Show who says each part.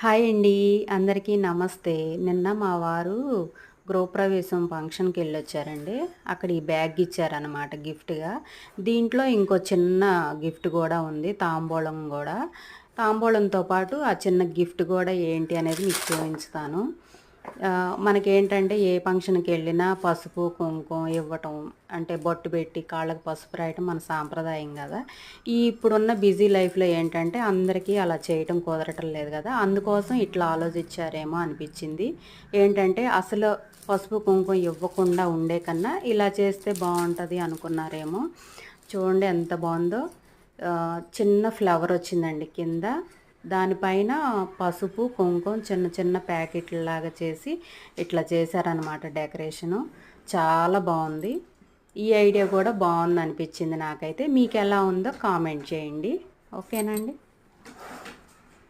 Speaker 1: Hi అండి. అందరికీ నమస్తే. నిన్న మా వారు గృహప్రవేశం ఫంక్షన్‌కెళ్ళొచ్చారండి. అక్కడ ఈ బ్యాగ్ ఇచ్చారనమాట గిఫ్ట్‌గా. దీంట్లో ఇంకో చిన్న గిఫ్ట్ గూడా ఉంది. తాంబూలం గూడా. తాంబూలంతో పాటు ఆ చిన్న గిఫ్ట్ గూడా ఏంటి అనేది మీకు చూపించుతాను. మనకేంటంటే ఏ ఫంక్షన్‌కెళ్ళినా పసుపు, కుంకుమ ఇవ్వటం, అంటే బొట్టు పెట్టి కాళ్ళకి పసుపు రాయటం మన సాంప్రదాయం గదా! ఈ ఇప్పుడున్న బిజీ లైఫ్‌లో ఏంటంటే అందరికీ అలా చేయటం కుదరటం లేదు గదా! అందుకోసం ఇట్లా ఆలోచించారేమో అనిపిచ్చింది. ఏంటంటే అసలు పసుపు, కుంకుమ ఇవ్వకుండా ఉండే కన్నా ఇలా చేస్తే బావుంటది అనుకున్నారేమో. చూడండి ఎంత బావుందో. చిన్న ఫ్లవర్ వచ్చిందండి కింద. దానిపైన పసుపు, కుంకుమ చిన్న చిన్న ప్యాకెట్‌ల్లాగా చేసి ఇట్లా చేశారనమాట డెకరేషను. చాలా బావుంది. ఈ ఐడియా కూడా బావుందనిపిచ్చింది నాకైతే. మీకెలా ఉందో కామెంట్ చేయండి. ఓకేనా అండి?